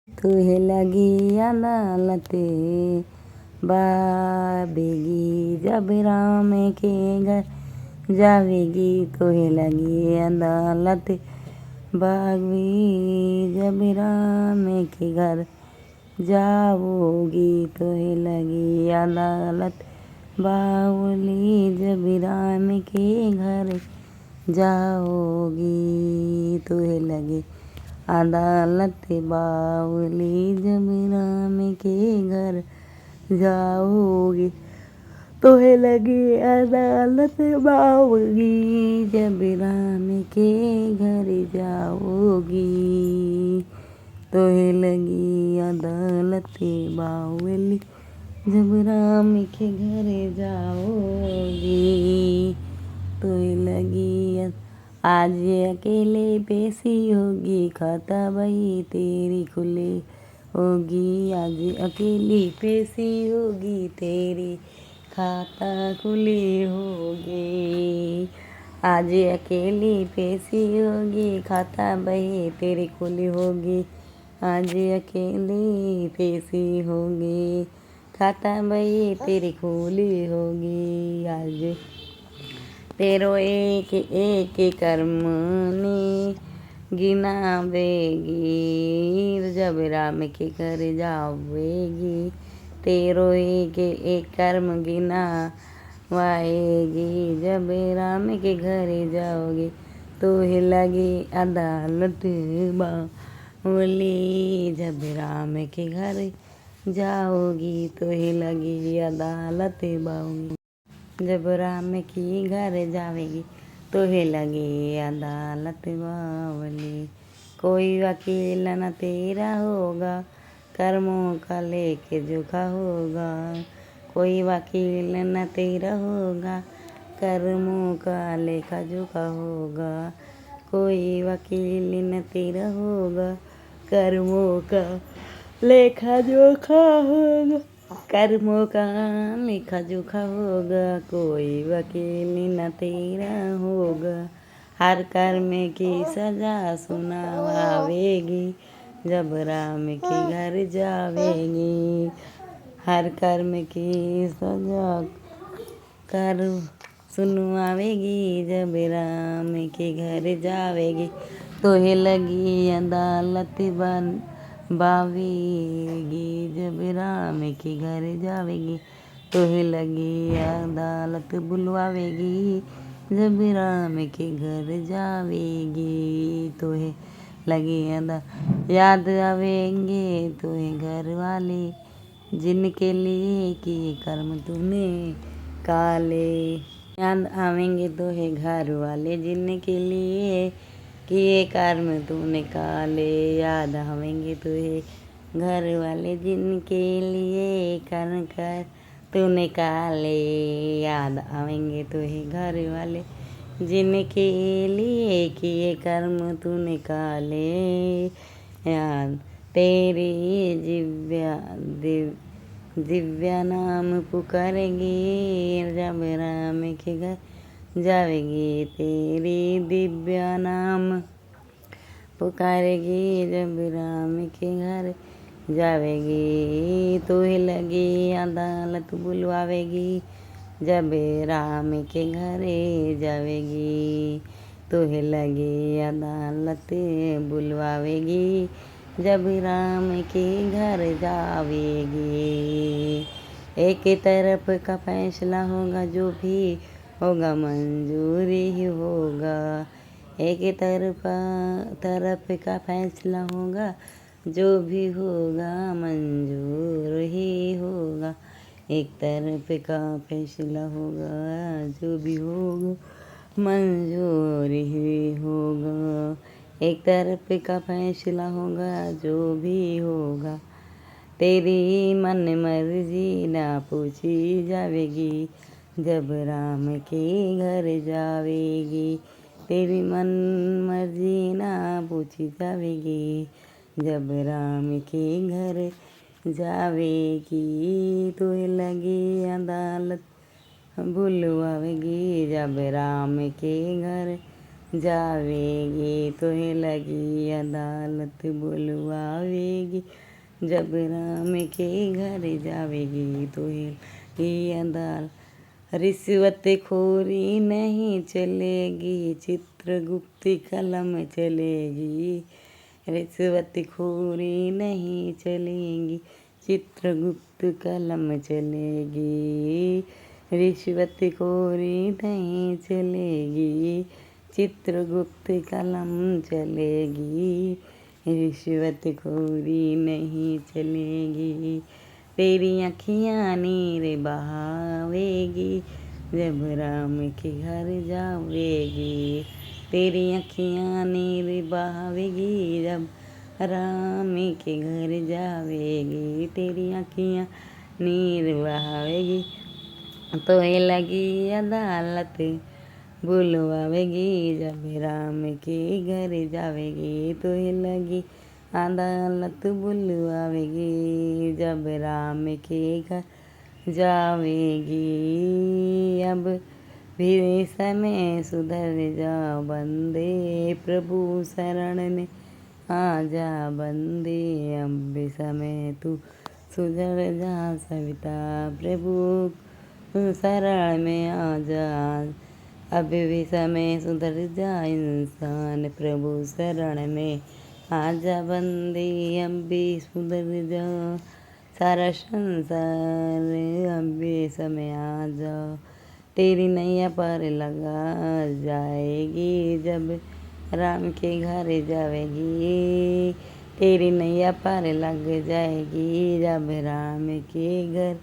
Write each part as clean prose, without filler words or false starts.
तुहे लगी अदालत बाबेगी जब राम के घर जावेगी। तुहे लगी अदालत बाबेगी जब राम के घर जाओगी। तुहे लगी अदालत बावली जब राम के घर जाओगी। तुहे लगी अदालत बावली जब राम के घर जाओगी। तुहे लगी अदालत बावली जब राम के घर जाओगी। तुहे लगी अदालत बावली जब राम के घर जाओगी। तुहे लगी आज अकेले पेशी होगी खाता बही तेरी खुली होगी। आज अकेली पेशी होगी तेरी खाता खुली होगी। आज अकेली पेशी होगी खाता बही तेरी खुली होगी। आज अकेली पेशी होगी खाता बही तेरी खुली होगी। आज तेरो एक एक कर्म ने गिनावेगी जब राम के घर जावेगी। तेरो एक एक कर्म गिनावाएगी जब राम के घर जाओगी। तुहे लगी अदालत बावली जब राम के घर जाओगी। तुहे लगी अदालत बावली जब राम की घर जावेगी। तुहे लगी अदालत बावली कोई वकील न तेरा होगा कर्मों का लेके झुका होगा। कोई वकील न तेरा होगा कर्मों का लेखा झुका होगा। कोई वकील न तेरा होगा कर्मों का लेखा जोखा होगा। कर्मों का लेखा जोखा होगा। कोई वकील न तेरा होगा हर कर्म की सजा सुनावेगी जब राम के घर जावेगी। हर कर्म की सजा कर सुनवावेगी जब राम के घर जावेगी। तुहे लगी अदालत बावेगी जब राम के घर जावेगी। तुहे लगी अदालत बुलवावेगी जब राम के घर जावेगी। तुहे लगी याद आवेंगे तुहे घर वाले जिनके लिए किए कर्म तूने काले। याद आवेंगे तुहे घर वाले जिनके लिए किए कर्म तूने काले। याद आवेंगे तुहे घर वाले जिनके लिए कर्म कर तूने काले। याद आवेंगे तुहे घर वाले जिनके लिए किए कर्म तूने काले। याद तेरी दिव्या नाम पुकारेगी जब राम के घर जावेगी। तेरी दिव्या नाम पुकारेगी जब राम के घर जावेगी। तुहे लगी अदालत बुलवावेगी जब राम के घर जावेगी। तुहे लगी अदालत बुलवावेगी जब राम के घर जावेगी। एक तरफ का फैसला होगा जो भी होगा मंजूर ही होगा। एक तरफ का फैसला होगा जो भी होगा मंजूर ही होगा। एक तरफ का फैसला होगा जो भी होगा मंजूर ही होगा। एक तरफ का फैसला होगा जो भी होगा। तेरी मन मर्जी ना पूछी जावेगी जब राम के घर जावेगी। तेरी मन मर्जी ना पूछी जावेगी जब राम के घर जावेगी। तुहे लगी अदालत बुलवावेगी जब राम के घर जावेगी, तुम्हें लगी अदालत बुलवावेगी, जब राम के घर जावेगी तुम्हें लगी अदालत। रिश्वत खोरी नहीं चलेगी, चित्रगुप्त कलम चलेगी। रिश्वत खोरी नहीं चलेगी, चित्रगुप्त कलम चलेगी। रिश्वत खोरी नहीं चलेगी, चित्रगुप्त कलम चलेगी। रिश्वत खोरी नहीं चलेगी, तेरी अखियाँ नीर बहावेगी, जब राम के घर जावेगी। तेरी अखियाँ नीर बहावेगी, जब राम के घर जावेगी। तेरी अखियाँ नीर बहावेगी, तोहे लगी अदालत बुलवावेगी, जब राम के घर जावेगी। तोहे लगी अदालत बुलवावेगी, जब राम के घर जावेगी। अब भी समय सुधर जा बंदे, प्रभु शरण में आ जा बंदे। अब भी समय तू सुधर जा सविता, प्रभु शरण में आ जा। अब भी समय सुधर जा इंसान, प्रभु शरण में आ जा बंदे। अब भी सुधर जा सारा संसार, अब भी समय आ जा। तेरी नैया पार लगा जाएगी, जब राम के घर जावेगी। तेरी नैया पार लग जाएगी, जब राम के घर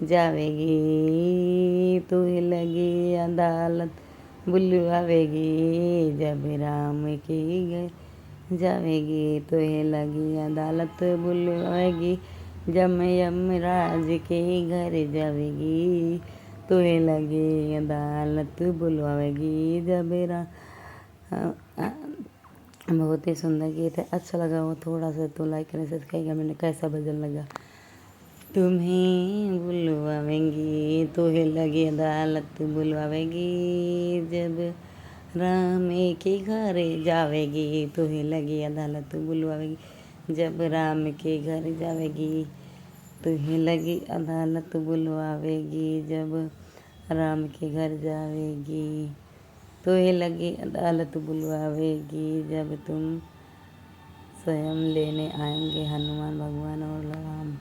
जावेगी। तुहे लगी अदालत बुलवावेगी, जब राम के घर जावेगी। तुहे लगी अदालत बुलवावेगी, जब यमराज के घर जावेगी। तुहे लगी अदालत बुलवावेगी, जब बहुत ही सुंदर गीत है। अच्छा लगा हो थोड़ा सा तो लाइक करें, सब्सक्राइब करें। मैंने कैसा भजन लगा। तुम्हें बुलवावेंगी, तुहे लगी अदालत बुलवावेगी, जब राम के घर जावेगी। तुहे लगी अदालत बुलवावेगी, जब राम के घर जावेगी। तुहे लगी अदालत बुलवावेगी, जब राम के घर जावेगी। तुहे लगी अदालत बुलवावेगी, जब तुम स्वयं लेने आएंगे हनुमान भगवान और राम।